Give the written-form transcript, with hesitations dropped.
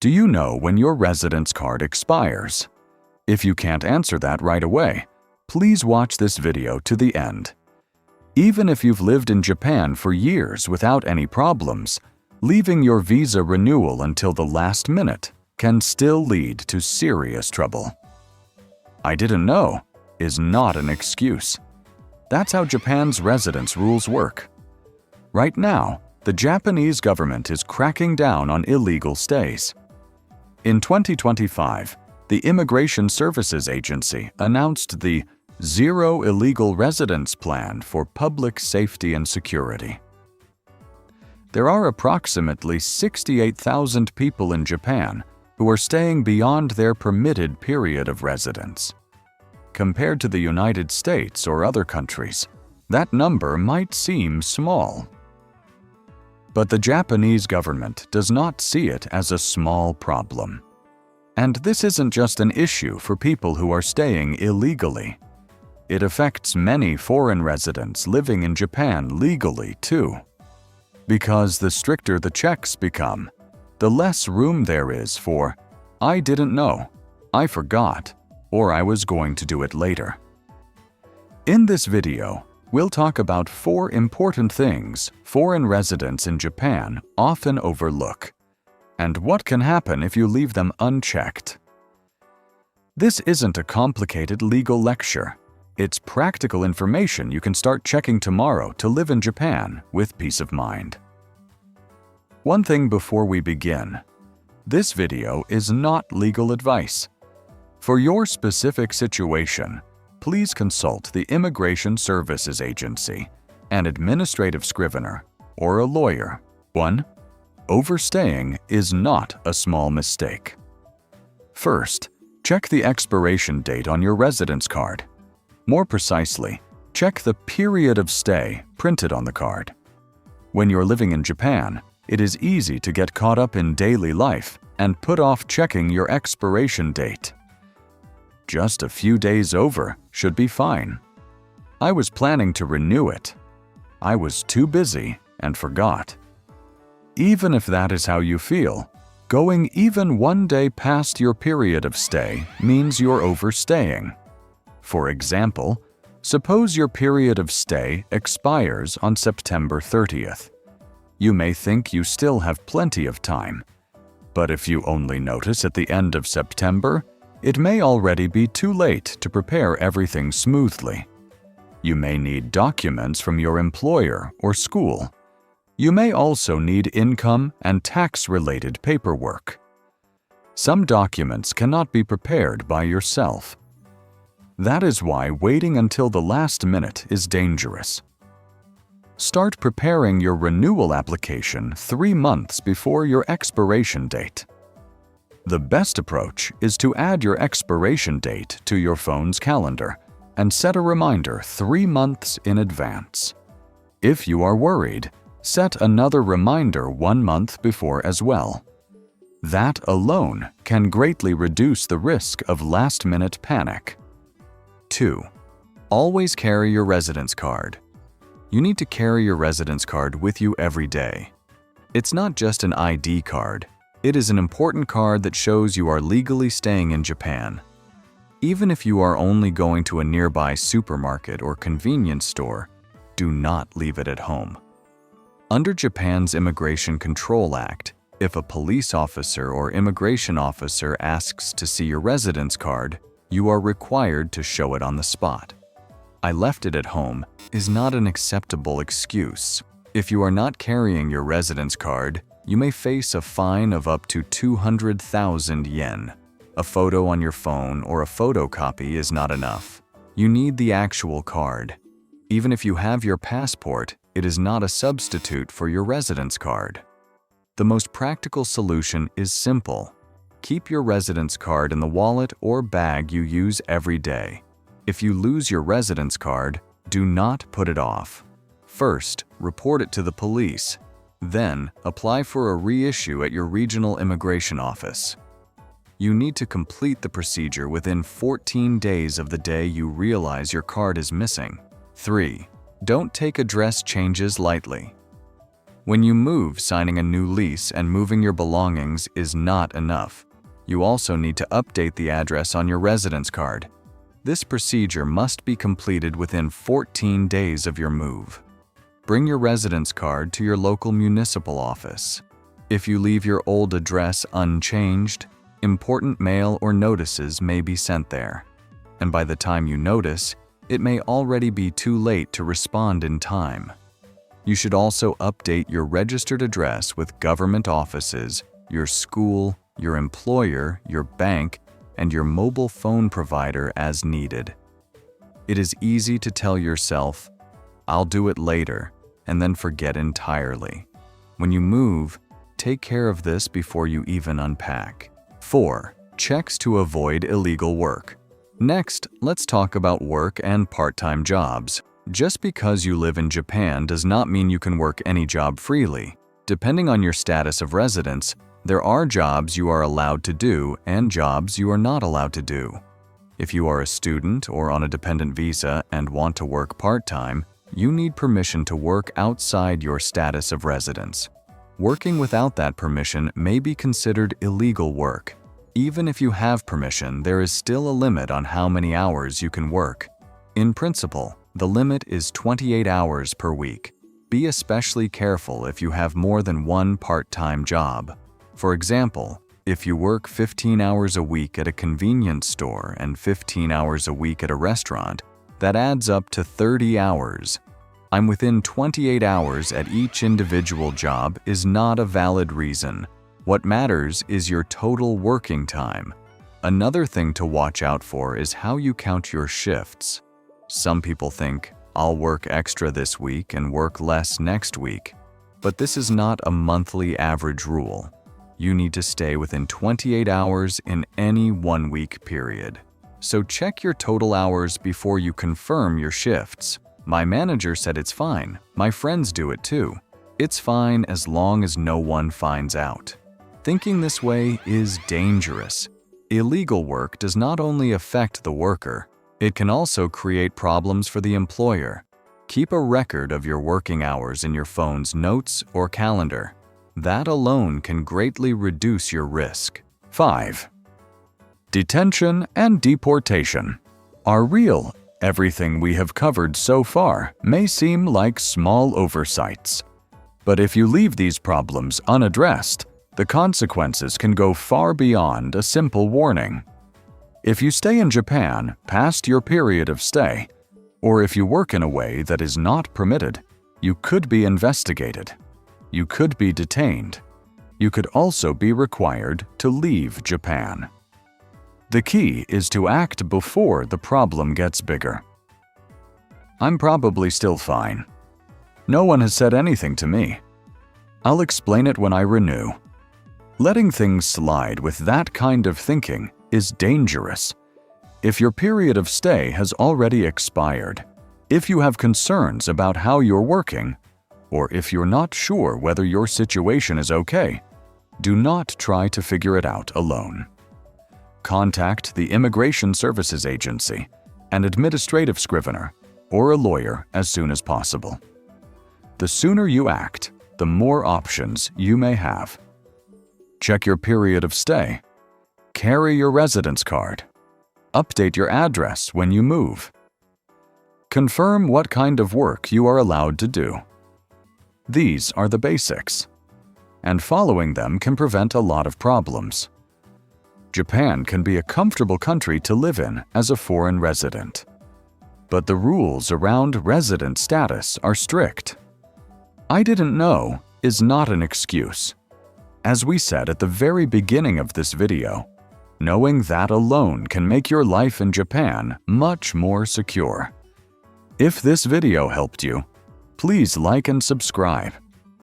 Do you know when your residence card expires? If you can't answer that right away, please watch this video to the end. Even if you've lived in Japan for years without any problems, leaving your visa renewal until the last minute can still lead to serious trouble. "I didn't know" is not an excuse. That's how Japan's residence rules work. Right now, the Japanese government is cracking down on illegal stays. In 2025, the Immigration Services Agency announced the Zero Illegal Residence Plan for Public Safety and Security. There are approximately 68,000 people in Japan who are staying beyond their permitted period of residence. Compared to the United States or other countries, that number might seem small. But the Japanese government does not see it as a small problem. And this isn't just an issue for people who are staying illegally. It affects many foreign residents living in Japan legally too. Because the stricter the checks become, the less room there is for "I didn't know," "I forgot," or "I was going to do it later." In this video, we'll talk about 4 important things foreign residents in Japan often overlook, and what can happen if you leave them unchecked. This isn't a complicated legal lecture. It's practical information you can start checking tomorrow to live in Japan with peace of mind. One thing before we begin. This video is not legal advice. For your specific situation, please consult the Immigration Services Agency, an administrative scrivener, or a lawyer. 1. Overstaying is not a small mistake. First, check the expiration date on your residence card. More precisely, check the period of stay printed on the card. When you're living in Japan, it is easy to get caught up in daily life and put off checking your expiration date. Just a few days over should be fine. "I was planning to renew it. I was too busy and forgot." Even if that is how you feel, going even one day past your period of stay means you're overstaying. For example, suppose your period of stay expires on September 30th. You may think you still have plenty of time, but if you only notice at the end of September, it may already be too late to prepare everything smoothly. You may need documents from your employer or school. You may also need income and tax-related paperwork. Some documents cannot be prepared by yourself. That is why waiting until the last minute is dangerous. Start preparing your renewal application 3 months before your expiration date. The best approach is to add your expiration date to your phone's calendar and set a reminder 3 months in advance. If you are worried, set another reminder 1 month before as well. That alone can greatly reduce the risk of last-minute panic. 2. Always carry your residence card. You need to carry your residence card with you every day. It's not just an ID card. It is an important card that shows you are legally staying in Japan. Even if you are only going to a nearby supermarket or convenience store, do not leave it at home. Under Japan's Immigration Control Act, if a police officer or immigration officer asks to see your residence card, you are required to show it on the spot. "I left it at home" is not an acceptable excuse. If you are not carrying your residence card, you may face a fine of up to 200,000 yen. A photo on your phone or a photocopy is not enough. You need the actual card. Even if you have your passport, it is not a substitute for your residence card. The most practical solution is simple. Keep your residence card in the wallet or bag you use every day. If you lose your residence card, do not put it off. First, report it to the police. Then, apply for a reissue at your regional immigration office. You need to complete the procedure within 14 days of the day you realize your card is missing. 3. Don't take address changes lightly. When you move, signing a new lease and moving your belongings is not enough. You also need to update the address on your residence card. This procedure must be completed within 14 days of your move. Bring your residence card to your local municipal office. If you leave your old address unchanged, important mail or notices may be sent there. And by the time you notice, it may already be too late to respond in time. You should also update your registered address with government offices, your school, your employer, your bank, and your mobile phone provider as needed. It is easy to tell yourself, "I'll do it later," and then forget entirely. When you move, take care of this before you even unpack. 4. Checks to avoid illegal work. Next, let's talk about work and part-time jobs. Just because you live in Japan does not mean you can work any job freely. Depending on your status of residence, there are jobs you are allowed to do and jobs you are not allowed to do. If you are a student or on a dependent visa and want to work part-time, you need permission to work outside your status of residence. Working without that permission may be considered illegal work. Even if you have permission, there is still a limit on how many hours you can work. In principle, the limit is 28 hours per week. Be especially careful if you have more than one part-time job. For example, if you work 15 hours a week at a convenience store and 15 hours a week at a restaurant, that adds up to 30 hours. I'm within 28 hours at each individual job is not a valid reason. What matters is your total working time. Another thing to watch out for is how you count your shifts. Some people think, "I'll work extra this week and work less next week." But this is not a monthly average rule. You need to stay within 28 hours in any 1-week period. So check your total hours before you confirm your shifts. My manager said it's fine. My friends do it too. It's fine as long as no one finds out. Thinking this way is dangerous. Illegal work does not only affect the worker, it can also create problems for the employer. Keep a record of your working hours in your phone's notes or calendar. That alone can greatly reduce your risk. 5. Detention and deportation are real. Everything we have covered so far may seem like small oversights. But if you leave these problems unaddressed, the consequences can go far beyond a simple warning. If you stay in Japan past your period of stay, or if you work in a way that is not permitted, you could be investigated. You could be detained. You could also be required to leave Japan. The key is to act before the problem gets bigger. I'm probably still fine. No one has said anything to me. I'll explain it when I renew. Letting things slide with that kind of thinking is dangerous. If your period of stay has already expired, if you have concerns about how you're working, or if you're not sure whether your situation is okay, do not try to figure it out alone. Contact the Immigration Services Agency, an administrative scrivener, or a lawyer as soon as possible. The sooner you act, the more options you may have. Check your period of stay. Carry your residence card. Update your address when you move. Confirm what kind of work you are allowed to do. These are the basics, and following them can prevent a lot of problems. Japan can be a comfortable country to live in as a foreign resident, but the rules around resident status are strict. "I didn't know" is not an excuse. As we said at the very beginning of this video, knowing that alone can make your life in Japan much more secure. If this video helped you, please like and subscribe.